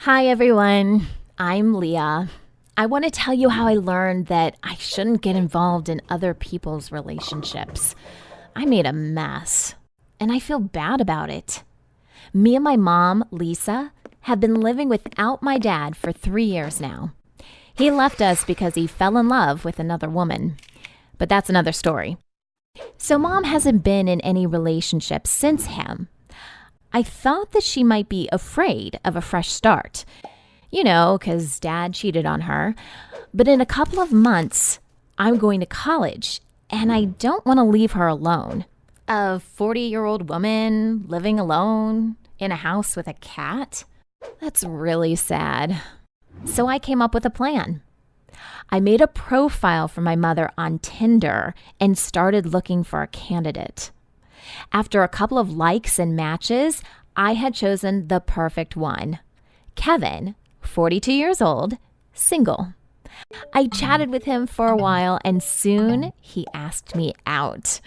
Hi, everyone. I'm Leah. I want to tell you how I learned that I shouldn't get involved in other people's relationships. I made a mess, and I feel bad about it. Me and my mom, Lisa, have been living without my dad for 3 years now. He left us because he fell in love with another woman. But that's another story. So, mom hasn't been in any relationship since him. I thought that she might be afraid of a fresh start. You know, because dad cheated on her. But in a couple of months, I'm going to college, and I don't want to leave her alone. A 40-year-old woman living alone in a house with a cat? That's really sad. So I came up with a plan. I made a profile for my mother on Tinder and started looking for a candidate. After a couple of likes and matches, I had chosen the perfect one. Kevin, 42 years old, single. I chatted with him for a while and soon he asked me out.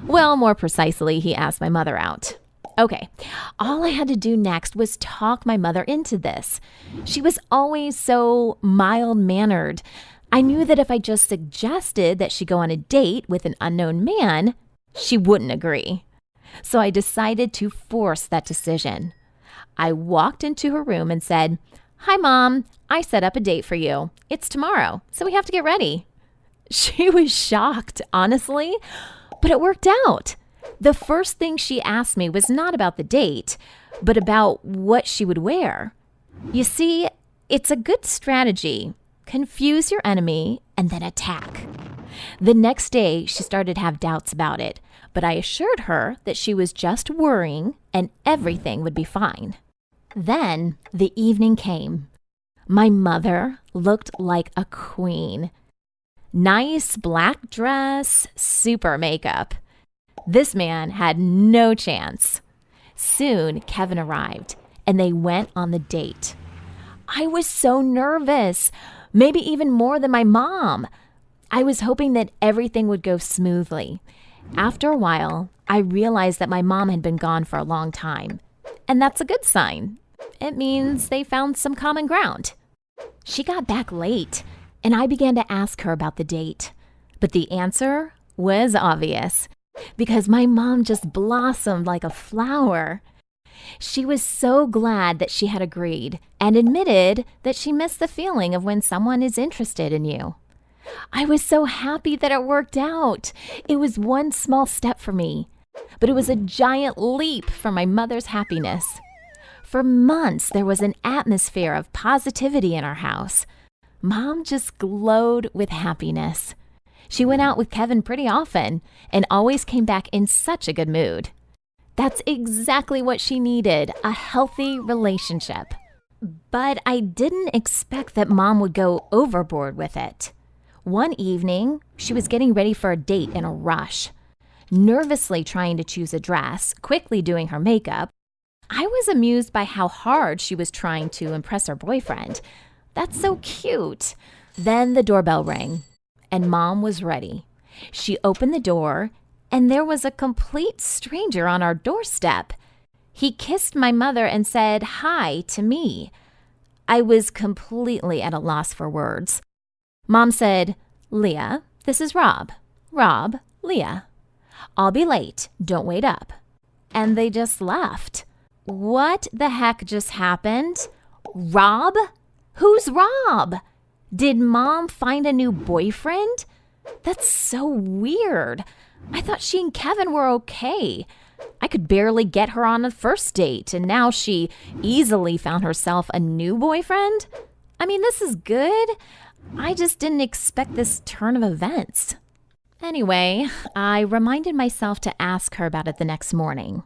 Well, more precisely, he asked my mother out. Okay, all I had to do next was talk my mother into this. She was always so mild-mannered. I knew that if I just suggested that she go on a date with an unknown man, she wouldn't agree. So I decided to force that decision. I walked into her room and said, "Hi, Mom. I set up a date for you. It's tomorrow, so we have to get ready." She was shocked, honestly, but it worked out. The first thing she asked me was not about the date, but about what she would wear. You see, it's a good strategy. Confuse your enemy and then attack. The next day, she started to have doubts about it, but I assured her that she was just worrying and everything would be fine. Then the evening came. My mother looked like a queen. Nice black dress, super makeup. This man had no chance. Soon, Kevin arrived, and they went on the date. I was so nervous, maybe even more than my mom. I was hoping that everything would go smoothly. After a while, I realized that my mom had been gone for a long time, and that's a good sign. It means they found some common ground. She got back late, and I began to ask her about the date. But the answer was obvious, because my mom just blossomed like a flower. She was so glad that she had agreed and admitted that she missed the feeling of when someone is interested in you. I was so happy that it worked out. It was one small step for me, but it was a giant leap for my mother's happiness. For months, there was an atmosphere of positivity in our house. Mom just glowed with happiness. She went out with Kevin pretty often and always came back in such a good mood. That's exactly what she needed, a healthy relationship. But I didn't expect that Mom would go overboard with it. One evening, she was getting ready for a date in a rush. Nervously trying to choose a dress, quickly doing her makeup, I was amused by how hard she was trying to impress her boyfriend. That's so cute. Then the doorbell rang, and Mom was ready. She opened the door, and there was a complete stranger on our doorstep. He kissed my mother and said hi to me. I was completely at a loss for words. Mom said, "Leah, this is Rob. Rob, Leah. I'll be late. Don't wait up." And they just left. What the heck just happened? Rob? Who's Rob? Did Mom find a new boyfriend? That's so weird. I thought she and Kevin were okay. I could barely get her on a first date, and now she easily found herself a new boyfriend? I mean, this is good. I just didn't expect this turn of events. Anyway, I reminded myself to ask her about it the next morning.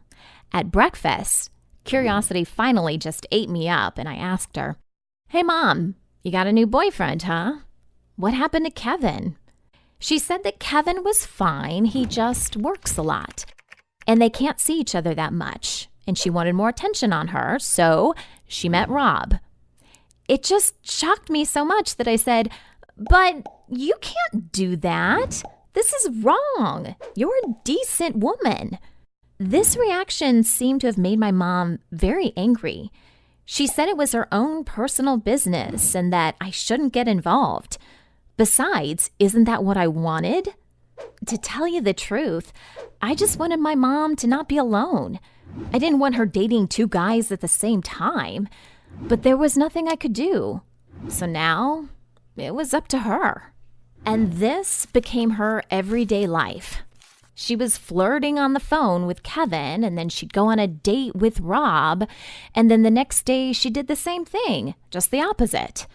At breakfast, curiosity finally just ate me up, and I asked her, "Hey, Mom, you got a new boyfriend, huh? What happened to Kevin?" She said that Kevin was fine, he just works a lot, and they can't see each other that much, and she wanted more attention on her, so she met Rob. It just shocked me so much that I said, "But you can't do that. This is wrong. You're a decent woman." This reaction seemed to have made my mom very angry. She said it was her own personal business and that I shouldn't get involved. Besides, isn't that what I wanted? To tell you the truth, I just wanted my mom to not be alone. I didn't want her dating two guys at the same time, but there was nothing I could do. So now, it was up to her. And this became her everyday life. She was flirting on the phone with Kevin, and then she'd go on a date with Rob, and then the next day she did the same thing, just the opposite.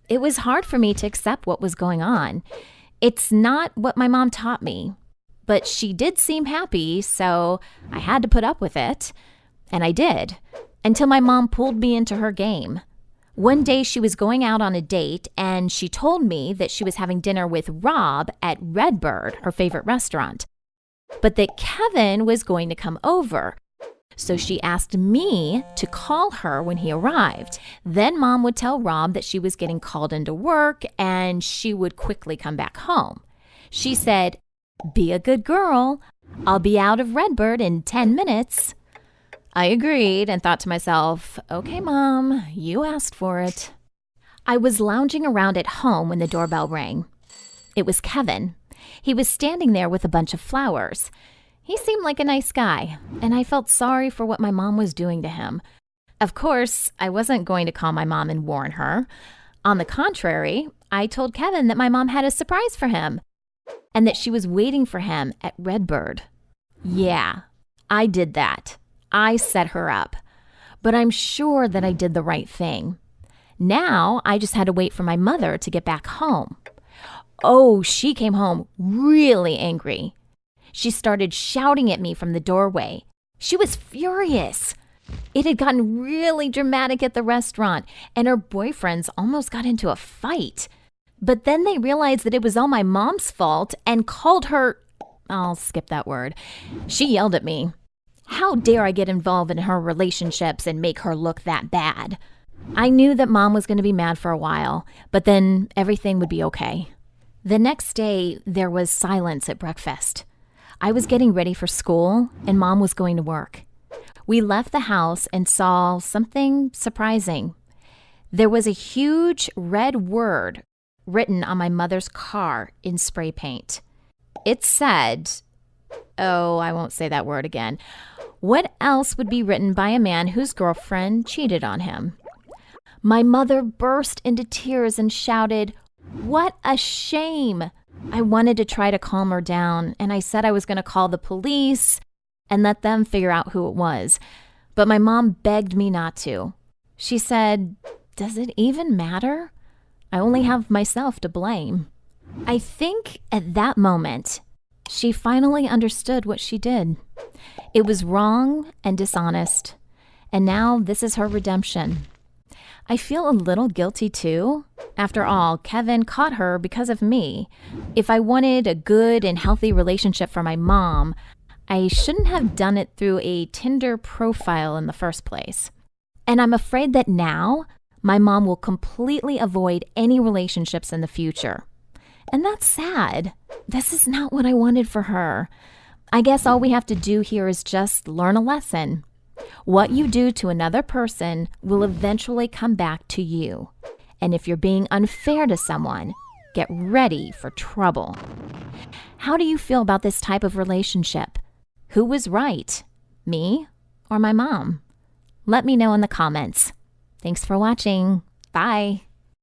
It was hard for me to accept what was going on. It's not what my mom taught me, but she did seem happy, so I had to put up with it. And I did, until my mom pulled me into her game. One day she was going out on a date, and she told me that she was having dinner with Rob at Redbird, her favorite restaurant, but that Kevin was going to come over. So she asked me to call her when he arrived. Then Mom would tell Rob that she was getting called into work and she would quickly come back home. She said, "Be a good girl. I'll be out of Redbird in 10 minutes. I agreed and thought to myself, okay, Mom, you asked for it. I was lounging around at home when the doorbell rang. It was Kevin. He was standing there with a bunch of flowers. He seemed like a nice guy, and I felt sorry for what my mom was doing to him. Of course, I wasn't going to call my mom and warn her. On the contrary, I told Kevin that my mom had a surprise for him and that she was waiting for him at Redbird. Yeah, I did that. I set her up. But I'm sure that I did the right thing. Now, I just had to wait for my mother to get back home. Oh, she came home really angry. She started shouting at me from the doorway. She was furious. It had gotten really dramatic at the restaurant, and her boyfriends almost got into a fight. But then they realized that it was all my mom's fault and called her... I'll skip that word. She yelled at me. How dare I get involved in her relationships and make her look that bad? I knew that Mom was going to be mad for a while, but then everything would be okay. The next day, there was silence at breakfast. I was getting ready for school, and Mom was going to work. We left the house and saw something surprising. There was a huge red word written on my mother's car in spray paint. It said, I won't say that word again. What else would be written by a man whose girlfriend cheated on him? My mother burst into tears and shouted, "What a shame!" I wanted to try to calm her down, and I said I was going to call the police and let them figure out who it was. But my mom begged me not to. She said, "Does it even matter? I only have myself to blame." I think at that moment, she finally understood what she did. It was wrong and dishonest, and now this is her redemption. I feel a little guilty too. After all, Kevin caught her because of me. If I wanted a good and healthy relationship for my mom, I shouldn't have done it through a Tinder profile in the first place. And I'm afraid that now, my mom will completely avoid any relationships in the future. And that's sad. This is not what I wanted for her. I guess all we have to do here is just learn a lesson. What you do to another person will eventually come back to you. And if you're being unfair to someone, get ready for trouble. How do you feel about this type of relationship? Who was right, me or my mom? Let me know in the comments. Thanks for watching. Bye.